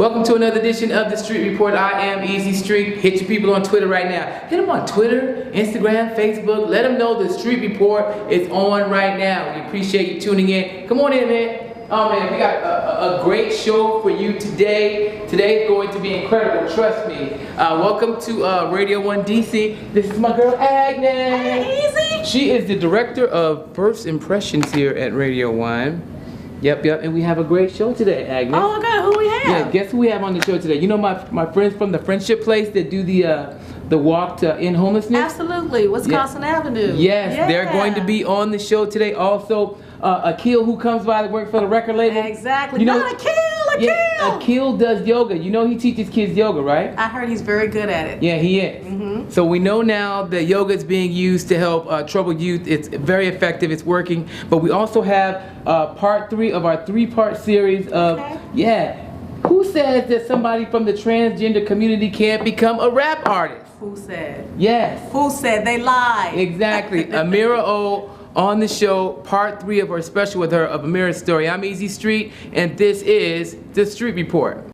Welcome to another edition of the Street Report. I am Easy Street. Hit your people on Twitter right now. Hit them on Twitter, Instagram, Facebook. Let them know the Street Report is on right now. We appreciate you tuning in. Come on in, man. Oh man, we got a great show for you today. Today's going to be incredible, trust me. Welcome to Radio 1 DC. This is my girl Agnes. Hey, Easy. She is the director of First Impressions here at Radio 1. Yep, and we have a great show today, Agnes. Oh my God, who we have? Yeah, guess who we have on the show today? You know my friends from the Friendship Place that do the walk to end homelessness? Absolutely, Wisconsin Avenue. Yes, yeah. They're going to be on the show today. Also, Akil, who comes by to work for the record label. Exactly. You know, Not Akil. Yeah, Akil does yoga. You know he teaches kids yoga, right? I heard he's very good at it. Yeah, he is. So we know now that yoga is being used to help troubled youth. It's very effective. It's working. But we also have part 3 of our 3-part series of, who says that somebody from the transgender community can't become a rap artist? Who said? Yes. Who said? They lied. Exactly. Amirrio on the show, part 3 of our special with her of Amirrio's story. I'm Easy Street, and this is the Street Report.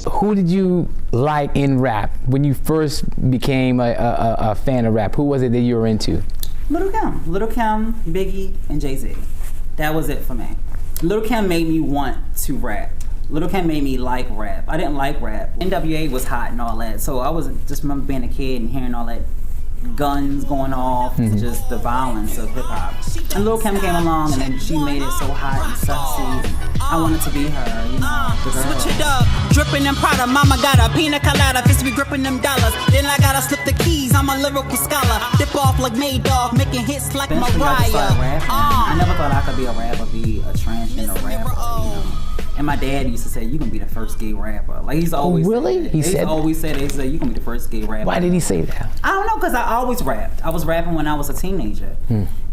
Who did you like in rap when you first became a fan of rap? Who was it that you were into? Lil' Kim, Biggie, and Jay-Z. That was it for me. Lil' Kim made me want to rap. Lil' Kim made me like rap. I didn't like rap. NWA was hot and all that, so I was just remember being a kid and hearing all that guns going off, just the violence of hip hop. And Lil' Kim came along and then she made it so hot and sexy. I wanted to be her, you know, the girl. Switch it up, dripping and Prada. Mama got a pina colada, fist be gripping them dollars. Then I gotta slip the keys. I'm a lyrical scholar. Dip off like Maydog, making hits like Mariah. I never thought I could be a rapper, be a transgender rapper, you know. And my dad used to say, "You can be the first gay rapper." Like he's always really? He always said, "You can be the first gay rapper." Why did he say that? I don't know, cause I always rapped. I was rapping when I was a teenager,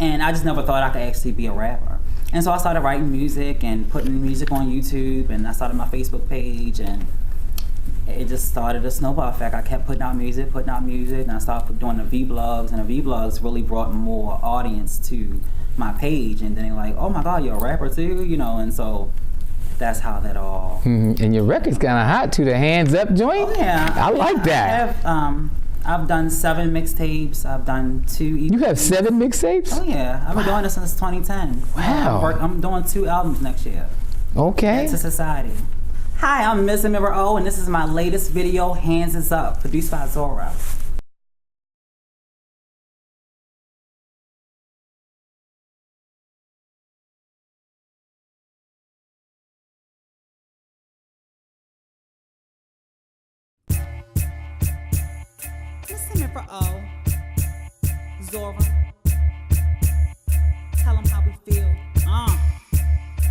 and I just never thought I could actually be a rapper. And so I started writing music and putting music on YouTube, and I started my Facebook page, and it just started a snowball effect. I kept putting out music, and I started doing the vlogs, and the vlogs really brought more audience to my page. And then they're like, "Oh my God, you're a rapper too," you know, and so. That's how that all. And your record's kind of hot too. The Hands Up joint. Oh, yeah, I like that. I've done 7 mixtapes. I've done 2 EPs. You have 7 mixtapes? Oh yeah, I've been doing this since 2010. Wow. I'm doing 2 albums next year. Okay. To Society. Hi, I'm Mzz Amirrio, and this is my latest video, Hands Is Up, produced by Zora. Zora, tell them how we feel.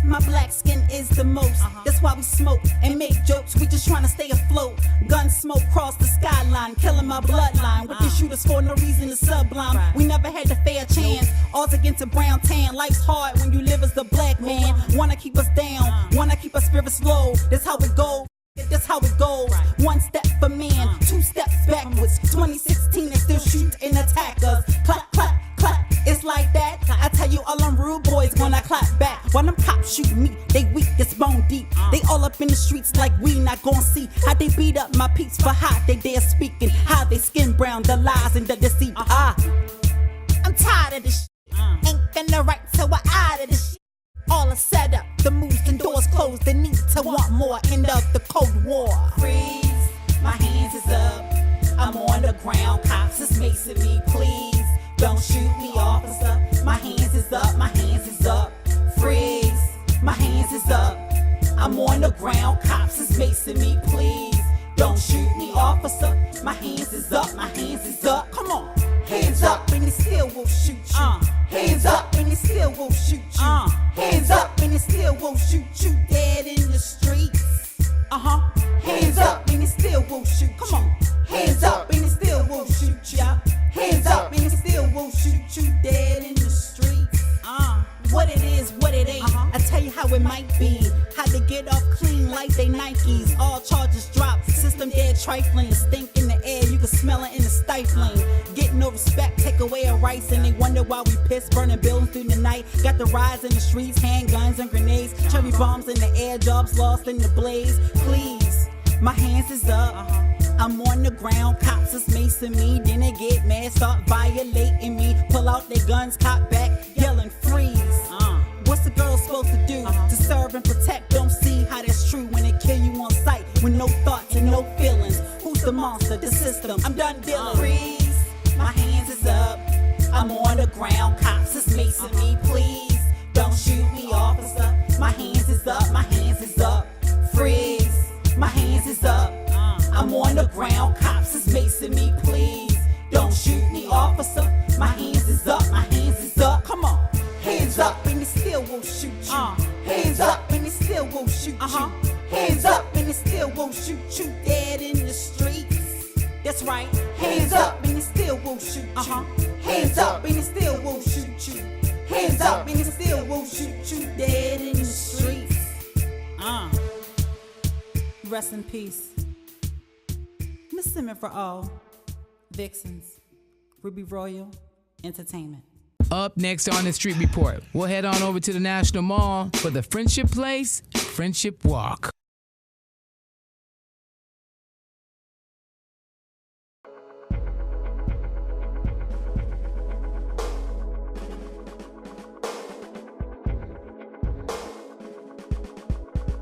My black skin is the most. That's why we smoke and make jokes. We just trying to stay afloat. Gun smoke cross the skyline, killing my bloodline. With the shooters for no reason to sublime. We never had a fair chance. Odds against a brown tan. Life's hard when you live as the black man. Wanna keep us down, wanna keep our spirits low. That's how it goes. That's how it goes. 1 step for man, 2 steps backwards. 2016 they still shoot and attack us. Clap, clap, clap. It's like that. I tell you, all them rude boys when I clap back. While them cops shoot me, they weak, it's bone deep. They all up in the streets like we not gon' see how they beat up my peeps for how they dare speaking. How they skin brown, the lies and the deceit. I'm tired of this shit. Ain't gonna right, so I out of this shit. All is set up, the moves and doors closed. They need to want more. End of the Cold War. Freeze, my hands is up. I'm on the ground, cops is macing me. Please, don't shoot me, officer. My hands is up, my hands is up. Freeze, my hands is up. I'm on the ground, cops is macing me. Please, don't shoot me, officer. My hands is up, my hands is up. Come on, hands up and they still will shoot you. Hands up and they still will shoot you. Hands up and they still will shoot you dead in the streets. Hands up and they still will shoot you. Come on. Hands up and they still will shoot you. Hands up and they still will shoot you dead in the streets. What it is, what it ain't. I tell you how it might be. How to get off clean like they Nikes. All charges drop. System dead trifling. Stink in the air. You stifling. Getting no respect, take away our rights, and they wonder why we piss, burning buildings through the night. Got the riots in the streets, handguns and grenades, cherry bombs in the air, jobs lost in the blaze. Please, my hands is up. I'm on the ground, cops is macing me, then they get mad, start violating me, pull out their guns, cop back, yelling freeze. What's a girl supposed to do? To serve and protect, don't see how that's true when they kill you on sight, with no thoughts and no feelings. Who's the monster? The system. I'm done dealing. Freeze, my hands is up, I'm on the ground, cops is macing me, please, don't shoot me, officer. My hands is up, my hands is up. Freeze, my hands is up, I'm on the ground, cops is macing me, please, don't shoot me, officer. My hands is up, my hands is up. Come on, hands up and it still won't shoot you. Hands up and it still won't shoot you. Hands up and it still won't shoot you. Dead in the streets. That's right. Hands up and it still won't shoot you. Hands up and it still won't shoot you. Hands up and it still won't shoot you. Dead in the streets. Rest in peace. Miss Simmons for all. Vixens. Ruby Royal Entertainment. Up next on the Street Report, we'll head on over to the National Mall for the Friendship Place Friendship Walk.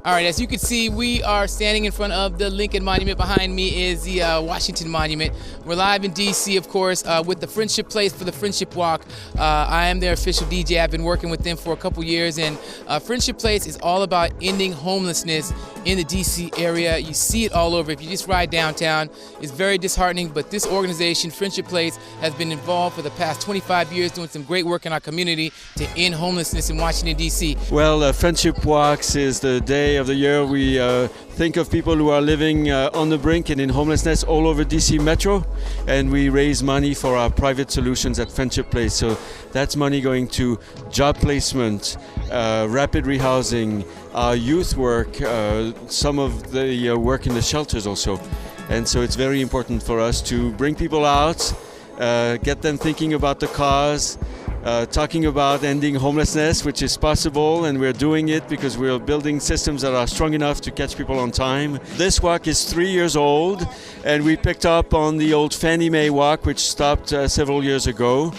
All right, as you can see, we are standing in front of the Lincoln Monument. Behind me is the Washington Monument. We're live in D.C., of course, with the Friendship Place for the Friendship Walk. I am their official DJ. I've been working with them for a couple years, and Friendship Place is all about ending homelessness in the D.C. area. You see it all over. If you just ride downtown, it's very disheartening, but this organization, Friendship Place, has been involved for the past 25 years doing some great work in our community to end homelessness in Washington, D.C. Well, Friendship Walks is the day of the year we think of people who are living on the brink and in homelessness all over DC Metro, and we raise money for our private solutions at Friendship Place. So that's money going to job placement, rapid rehousing, youth work, some of the work in the shelters also. And so it's very important for us to bring people out, get them thinking about the cause, talking about ending homelessness, which is possible, and we're doing it because we're building systems that are strong enough to catch people on time. This walk is 3 years old, and we picked up on the old Fannie Mae walk, which stopped several years ago.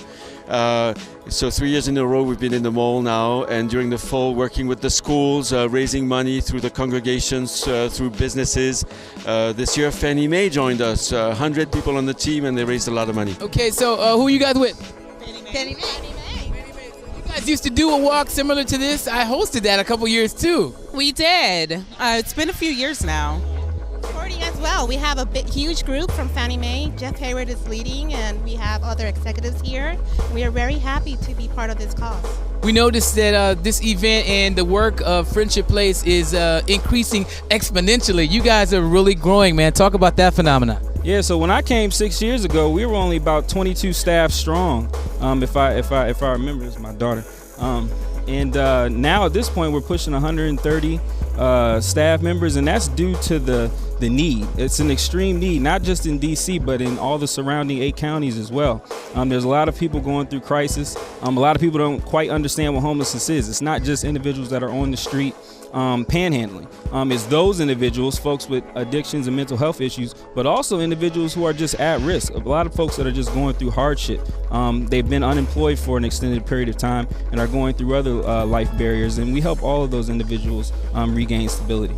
So 3 years in a row we've been in the mall now, and during the fall working with the schools, raising money through the congregations, through businesses. This year Fannie Mae joined us, 100 people on the team, and they raised a lot of money. Okay, so who are you guys with? Fannie Mae. You guys used to do a walk similar to this. I hosted that a couple years too. We did. It's been a few years now. Supporting as well. We have a huge group from Fannie Mae. Jeff Hayward is leading, and we have other executives here. We are very happy to be part of this cause. We noticed that this event and the work of Friendship Place is increasing exponentially. You guys are really growing, man. Talk about that phenomenon. Yeah, so when I came 6 years ago, we were only about 22 staff strong. If I remember, it's my daughter. And now at this point, we're pushing 130 staff members, and that's due to the need. It's an extreme need, not just in DC, but in all the surrounding 8 counties as well. There's a lot of people going through crisis. A lot of people don't quite understand what homelessness is. It's not just individuals that are on the street panhandling. It's those individuals, folks with addictions and mental health issues, but also individuals who are just at risk. A lot of folks that are just going through hardship. They've been unemployed for an extended period of time and are going through other life barriers, and we help all of those individuals regain stability.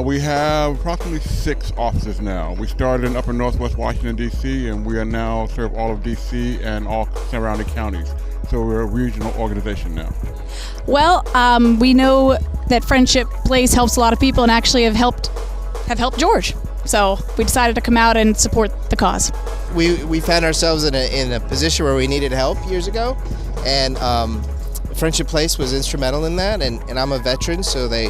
We have approximately 6 offices now. We started in upper northwest Washington, D.C., and we are now serve all of D.C. and all surrounding counties. So we're a regional organization now. Well, we know that Friendship Place helps a lot of people, and actually have helped George. So we decided to come out and support the cause. We found ourselves in a position where we needed help years ago, and Friendship Place was instrumental in that. And I'm a veteran, so they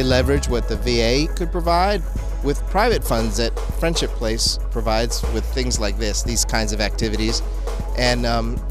leverage what the VA could provide with private funds that Friendship Place provides with things like these kinds of activities, and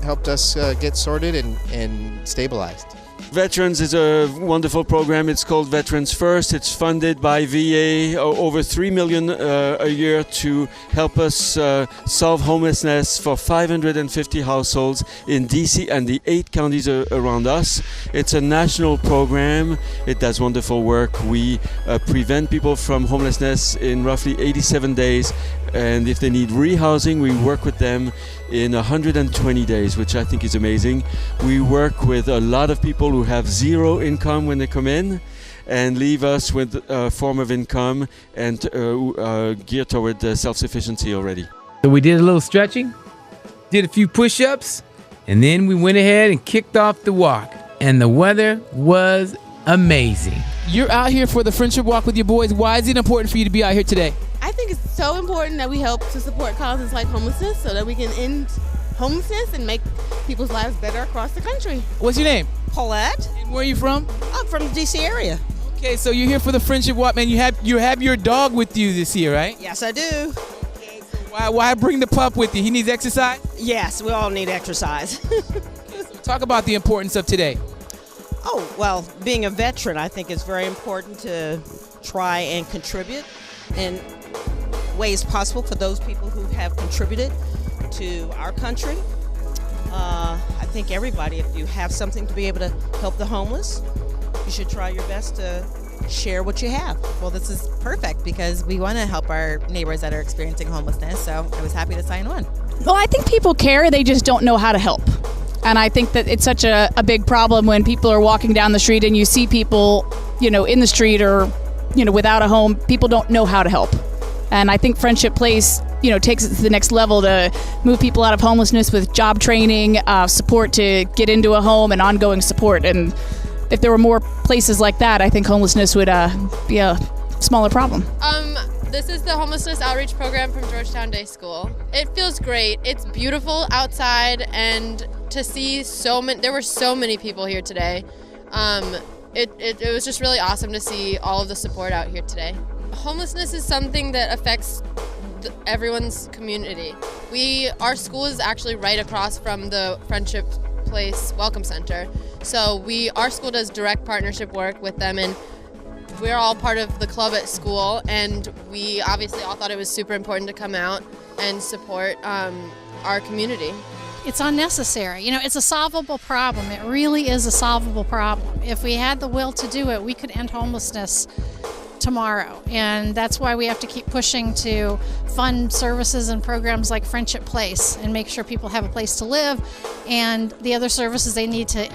helped us get sorted and stabilized. Veterans is a wonderful program. It's called Veterans First. It's funded by VA, over $3 million a year to help us solve homelessness for 550 households in DC and the 8 counties around us. It's a national program. It does wonderful work. We prevent people from homelessness in roughly 87 days. And if they need rehousing, we work with them in 120 days, which I think is amazing. We work with a lot of people who have zero income when they come in and leave us with a form of income and geared toward self-sufficiency already. So we did a little stretching, did a few push-ups, and then we went ahead and kicked off the walk. And the weather was amazing. You're out here for the Friendship Walk with your boys. Why is it important for you to be out here today? I think it's so important that we help to support causes like homelessness so that we can end homelessness and make people's lives better across the country. What's your name? Paulette. And where are you from? I'm from the DC area. Okay, so you're here for the Friendship Walk, man. You have your dog with you this year, right? Yes, I do. Okay, so why bring the pup with you? He needs exercise? Yes, we all need exercise. Okay, so talk about the importance of today. Oh, well, being a veteran, I think it's very important to try and contribute in ways possible for those people who have contributed to our country. I think everybody, if you have something to be able to help the homeless, you should try your best to share what you have. Well, this is perfect because we want to help our neighbors that are experiencing homelessness, so I was happy to sign on. Well, I think people care, they just don't know how to help. And I think that it's such a big problem when people are walking down the street and you see people, in the street or, without a home. People don't know how to help. And I think Friendship Place, takes it to the next level to move people out of homelessness with job training, support to get into a home, and ongoing support. And if there were more places like that, I think homelessness would be a smaller problem. This is the Homelessness Outreach Program from Georgetown Day School. It feels great. It's beautiful outside, and to see there were so many people here today. It was just really awesome to see all of the support out here today. Homelessness is something that affects everyone's community. Our school is actually right across from the Friendship Place Welcome Center. So our school does direct partnership work with them, and we're all part of the club at school, and we obviously all thought it was super important to come out and support our community. It's unnecessary. It's a solvable problem. It really is a solvable problem. If we had the will to do it, we could end homelessness tomorrow. And that's why we have to keep pushing to fund services and programs like Friendship Place and make sure people have a place to live and the other services they need to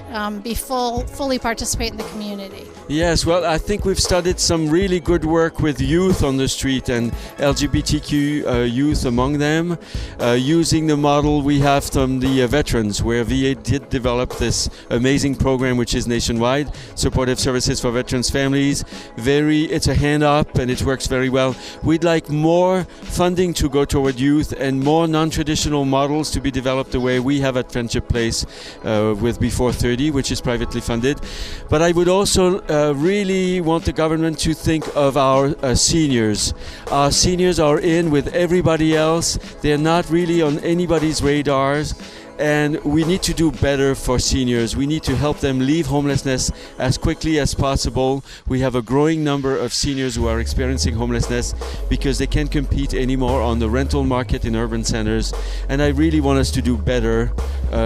fully participate in the community. Yes, well, I think we've started some really good work with youth on the street and LGBTQ youth among them, using the model we have from the veterans, where VA did develop this amazing program which is nationwide, supportive services for veterans families. It's a hand up and it works very well. We'd like more funding to go toward youth and more non-traditional models to be developed the way we have at Friendship Place with Before 30, which is privately funded. But I would also really want the government to think of our seniors. Our seniors are in with everybody else. They're not really on anybody's radars. And we need to do better for seniors. We need to help them leave homelessness as quickly as possible. We have a growing number of seniors who are experiencing homelessness because they can't compete anymore on the rental market in urban centers. And I really want us to do better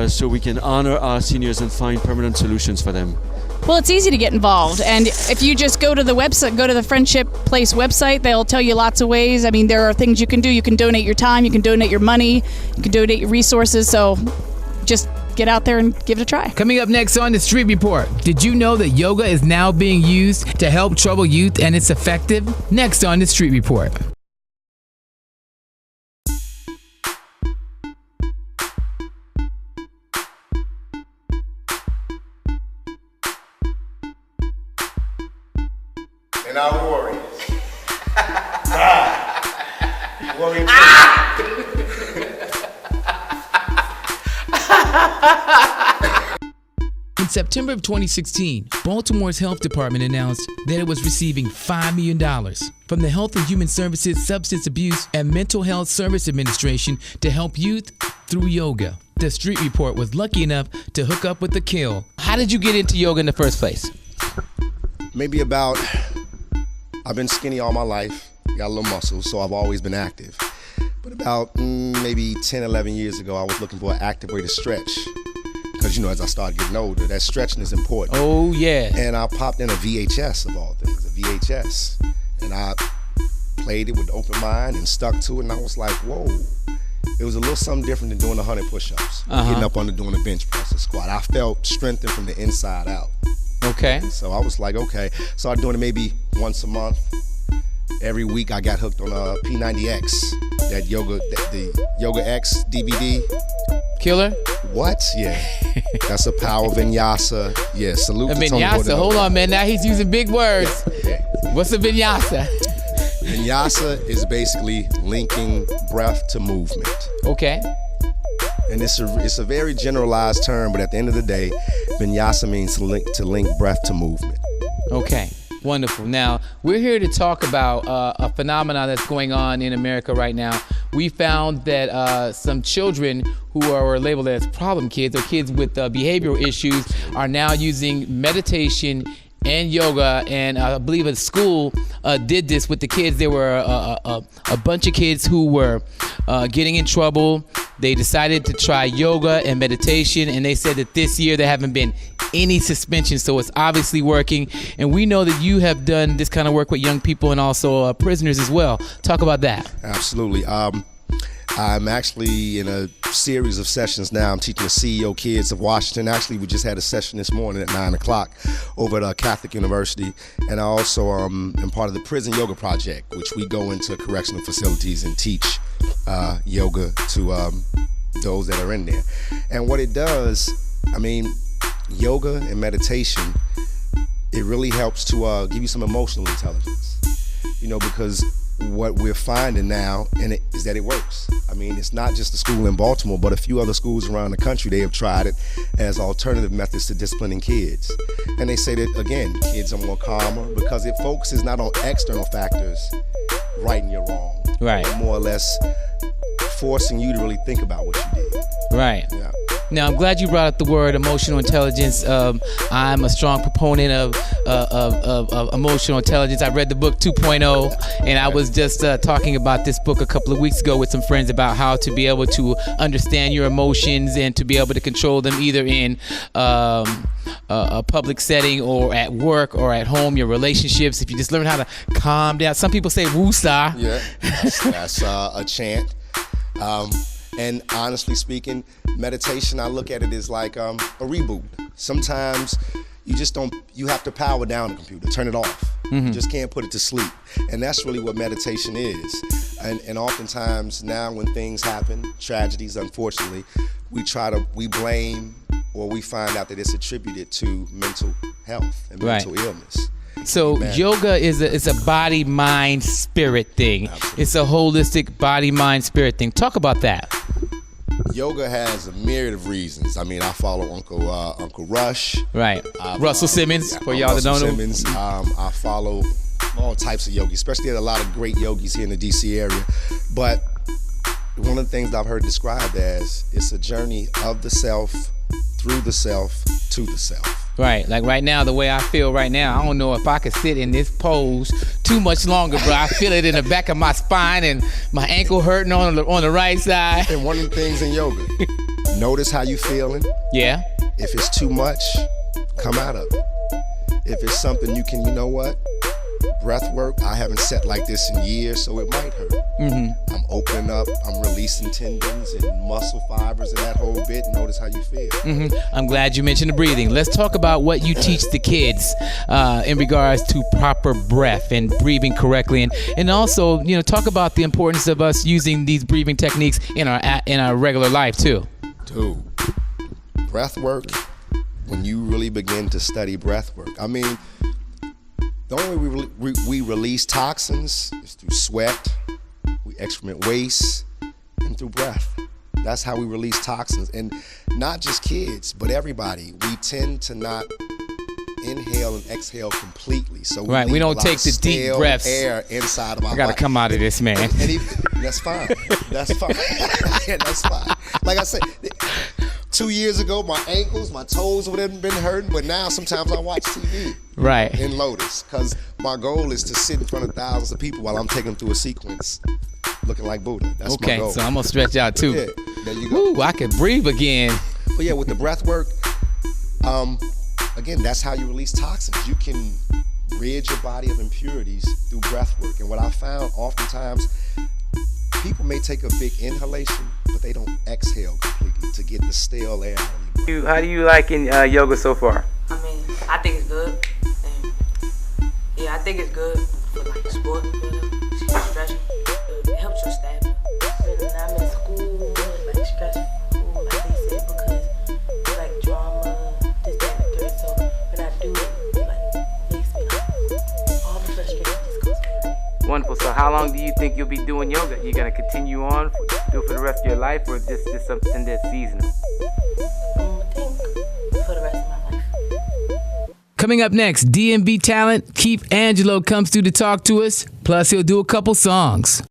so we can honor our seniors and find permanent solutions for them. Well, it's easy to get involved, and if you just go to the website, go to the Friendship Place website, they'll tell you lots of ways. I mean, there are things you can do. You can donate your time, you can donate your money, you can donate your resources, so just get out there and give it a try. Coming up next on The Street Report, did you know that yoga is now being used to help troubled youth and it's effective? Next on The Street Report. And our warriors. Warrior. In September of 2016, Baltimore's health department announced that it was receiving $5 million from the Health and Human Services Substance Abuse and Mental Health Service Administration to help youth through yoga. The Street Report was lucky enough to hook up with the Kill. How did you get into yoga in the first place? Maybe I've been skinny all my life, got a little muscle, so I've always been active. But about maybe 10, 11 years ago, I was looking for an active way to stretch. Because, as I started getting older, that stretching is important. Oh, yeah. And I popped in a VHS, of all things, a VHS. And I played it with open mind and stuck to it, and I was like, whoa. It was a little something different than doing 100 push-ups, getting up under doing a bench press or squat. I felt strengthened from the inside out. Okay. So I was like, okay. Started doing it maybe once a month. Every week I got hooked on P90X, the Yoga X DVD. Killer? What? Yeah. That's a power vinyasa. Yeah, salute to Tony Vinyasa, hold on, man. Now he's using big words. Yeah. What's a vinyasa? Vinyasa is basically linking breath to movement. Okay. And it's a very generalized term, but at the end of the day, vinyasa means to link breath to movement. Okay. Wonderful. Now, we're here to talk about a phenomenon that's going on in America right now. We found that some children who are labeled as problem kids or kids with behavioral issues are now using meditation and yoga, and I believe a school did this with the kids. There were a bunch of kids who were getting in trouble. They decided to try yoga and meditation, and they said that this year there haven't been any suspension, so it's obviously working. And we know that you have done this kind of work with young people and also prisoners as well. Talk about that. Absolutely. I'm actually in a series of sessions now. I'm teaching the CEO kids of Washington. Actually, we just had a session this morning at 9 o'clock over at Catholic University. And I also am part of the Prison Yoga Project, which we go into correctional facilities and teach yoga to those that are in there. And what it does, yoga and meditation, it really helps to give you some emotional intelligence. Because what we're finding now is that it works. It's not just the school in Baltimore, but a few other schools around the country. They have tried it as alternative methods to disciplining kids. And they say that, again, kids are more calmer because it focuses not on external factors, right and you're wrong. Right. But more or less forcing you to really think about what you did. Right. Yeah. Now, I'm glad you brought up the word emotional intelligence. I'm a strong proponent of emotional intelligence. I read the book 2.0, and I was just talking about this book a couple of weeks ago with some friends about how to be able to understand your emotions and to be able to control them either in a public setting or at work or at home, your relationships. If you just learn how to calm down. Some people say woosah. Yeah, that's a chant. And honestly speaking, meditation, I look at it as like a reboot. Sometimes you have to power down the computer, turn it off. You just can't put it to sleep. And that's really what meditation is. And oftentimes now when things happen, tragedies, unfortunately, we blame or we find out that it's attributed to mental health and mental illness. So yoga is a body, mind, spirit thing. Absolutely. It's a holistic body, mind, spirit thing. Talk about that. Yoga has a myriad of reasons. I follow Uncle Rush. Right. Russell Simmons, for y'all that don't know. I follow all types of yogis, especially there's a lot of great yogis here in the DC area. But one of the things that I've heard described as it's a journey of the self, through the self, to the self. Right, like right now, the way I feel right now, I don't know if I could sit in this pose too much longer, bro. I feel it in the back of my spine and my ankle hurting on the right side. And one of the things in yoga, notice how you feeling. Yeah. If it's too much, come out of it. If it's something you can, breath work, I haven't sat like this in years, so it might hurt. I'm opening up, I'm releasing tendons and muscle fibers and that whole bit. Notice how you feel. I'm glad you mentioned the breathing. Let's talk about what you teach the kids in regards to proper breath and breathing correctly, and also talk about the importance of us using these breathing techniques in our regular life too. Dude, breath work, when you really begin to study breath work, the only way we release toxins is through sweat, we excrement waste, and through breath. That's how we release toxins. And not just kids, but everybody. We tend to not inhale and exhale completely. So we don't take the deep breaths. Air inside of our I gotta body. come out of this, man. And that's fine. That's fine. Yeah, that's fine. Like I said, 2 years ago, my ankles, my toes would have been hurting, but now sometimes I watch TV. Right. In Lotus, because my goal is to sit in front of thousands of people while I'm taking them through a sequence, looking like Buddha. That's my goal. Okay, so I'm gonna stretch out too. Yeah, there you go. Ooh, I can breathe again. But yeah, with the breath work, again, that's how you release toxins. You can rid your body of impurities through breath work. And what I found oftentimes, people may take a big inhalation, but they don't exhale completely to get the stale air out of your breath. How do you like in yoga so far? I mean, I think it's good. And yeah, I think it's good for like sport, stretching. It helps your stamina. When I'm in school, like stretching, like they said, because it's like drama, this, that, and the third. So when I do it, it like makes me like all the frustration just goes away. Wonderful. So how long do you think you'll be doing yoga? You gonna continue on, do it for the rest of your life, or just something that's seasonal? I think for the rest of my life. Coming up next, DMV talent Keith Angelo comes through to talk to us. Plus, he'll do a couple songs.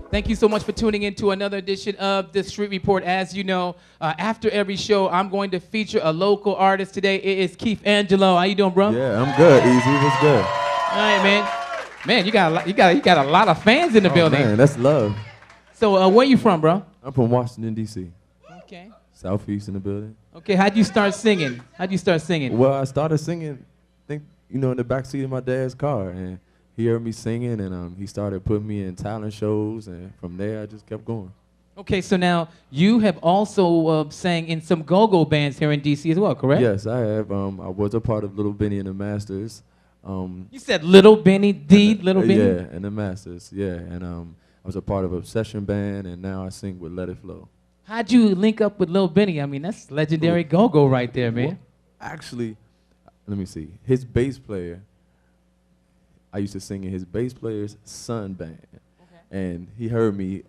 Thank you so much for tuning in to another edition of The Street Report. As you know, after every show, I'm going to feature a local artist today. It is Keith Angelo. How you doing, bro? Yeah, I'm good. Easy, what's good? All right, man. Man, you got a lot of fans in the building. Man, that's love. So, where you from, bro? I'm from Washington, D.C. Okay. Southeast in the building. Okay, how'd you start singing? Well, I started singing, I think, in the backseat of my dad's car, and he heard me singing, and he started putting me in talent shows, and from there, I just kept going. Okay, so now you have also sang in some go-go bands here in D.C. as well, correct? Yes, I have. I was a part of Little Benny and the Masters. You said Little Benny, Little Benny? Yeah, and the Masters, yeah. And I was a part of Obsession Band, and now I sing with Let It Flow. How'd you link up with Lil Benny? I mean, that's legendary go-go right there, man. Well, actually, let me see. His bass player, I used to sing in his bass player's son band. And he heard me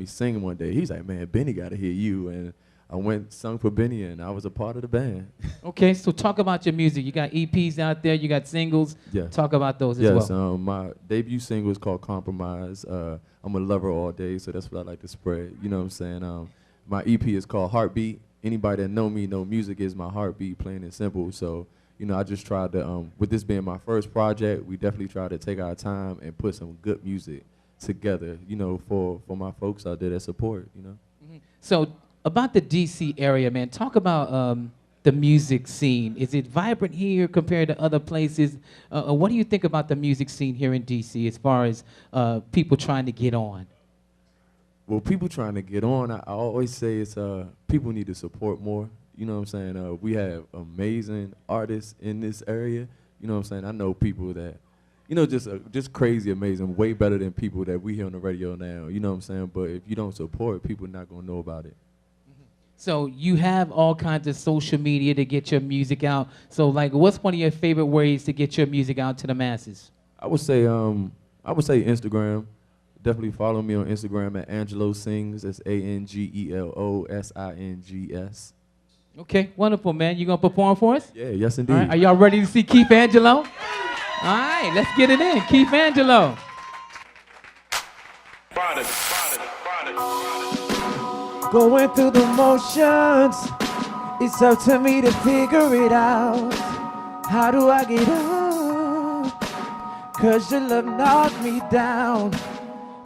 sing one day. He's like, man, Benny got to hear you. And I went, sung for Benny, and I was a part of the band. Okay, so talk about your music. You got EPs out there, you got singles. Yeah. Talk about those as well. Yes, my debut single is called Compromise. I'm a lover all day, so that's what I like to spread. You know what I'm saying? My EP is called Heartbeat. Anybody that know me know music is my heartbeat, plain and simple. So, I just tried to, with this being my first project, we definitely tried to take our time and put some good music together, for my folks out there that support, Mm-hmm. So, about the D.C. area, man, talk about the music scene. Is it vibrant here compared to other places? What do you think about the music scene here in D.C. as far as people trying to get on? Well, people trying to get on, I always say it's people need to support more. You know what I'm saying? We have amazing artists in this area. You know what I'm saying? I know people that, just crazy amazing, way better than people that we hear on the radio now. You know what I'm saying? But if you don't support, people are not going to know about it. So you have all kinds of social media to get your music out. So what's one of your favorite ways to get your music out to the masses? I would say Instagram. Definitely follow me on Instagram at Angelo Sings. That's ANGELOSINGS. Okay, wonderful, man. You gonna perform for us? Yeah, yes indeed. All right, are y'all ready to see Keith Angelo? All right, let's get it in. Keith Angelo. Going through the motions, it's up to me to figure it out. How do I get up? 'Cause your love knocked me down,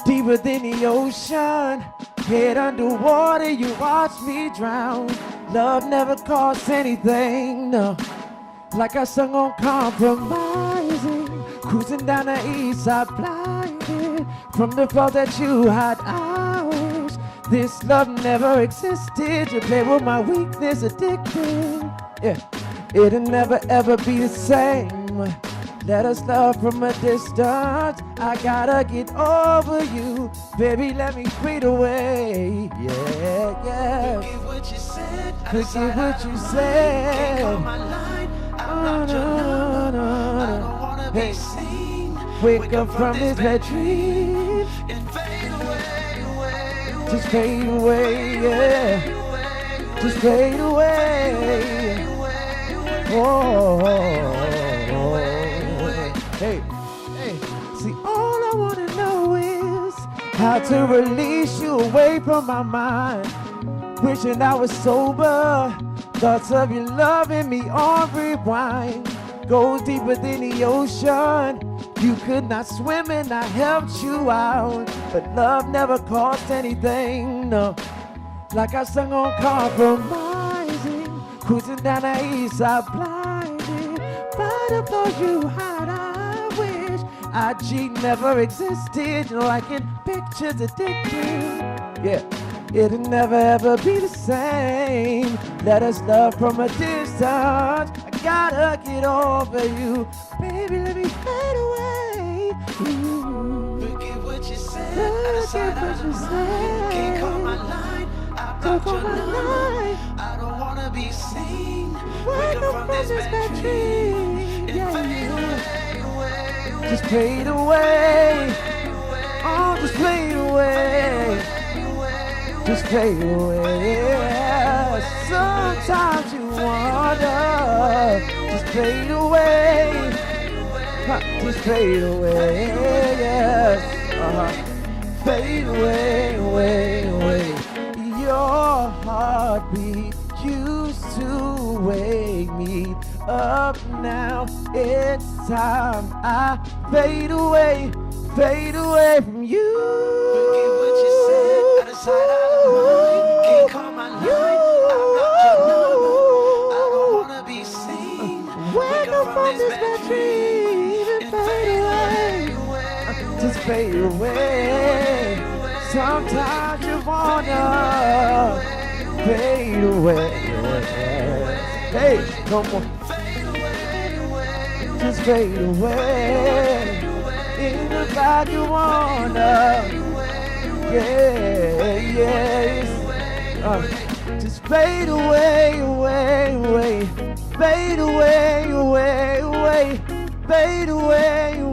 deeper than the ocean. Head underwater, you watch me drown. Love never costs anything, no. Like I sung on Compromising, cruising down the east side blinded from the fault that you had ours. This love never existed. You play with my weakness, addicted. Yeah, it'll never ever be the same. Let us love from a distance. I gotta get over you, baby. Let me fade away. Yeah, yeah. Forget what you said. Forget what you said. Can't call my line. I'm not your number. I don't wanna be seen. Wake up from this bad dream and fade away. Just fade away, yeah. Just fade away. Oh. Trying to release you away from my mind. Wishing I was sober. Thoughts of you loving me on rewind. Goes deeper than the ocean. You could not swim and I helped you out. But love never cost anything, no. Like I sung on Compromising. Cruising down the east side blinded. But I thought you had, I wish IG never existed. Like in pictures addicted. Yeah. It'll never ever be the same. Let us love from a distance. I gotta get over you. Baby, let me fade away. Forget what you said. Forget what you said. Can't call my line. I blocked your number. I don't wanna be seen. Wake up from this bad dream. And fade away. Just fade away. Oh, just fade away. Just fade away. Sometimes you wonder. Just fade away. Just fade away. Yes. Fade away, away, away. Your heartbeat used to wake me up. Now it's time I fade away from you. Forget what you said. Out of sight, out of mind. Can't call my line. I blocked your number. I don't wanna be seen. Wake up from this bad dream and fade away. Just fade away. Sometimes you wanna fade away. Hey, come on. Just fade away. In the back you wanna. Yeah, yes. Just fade away, away, away. Fade away, away, away. Fade away, away.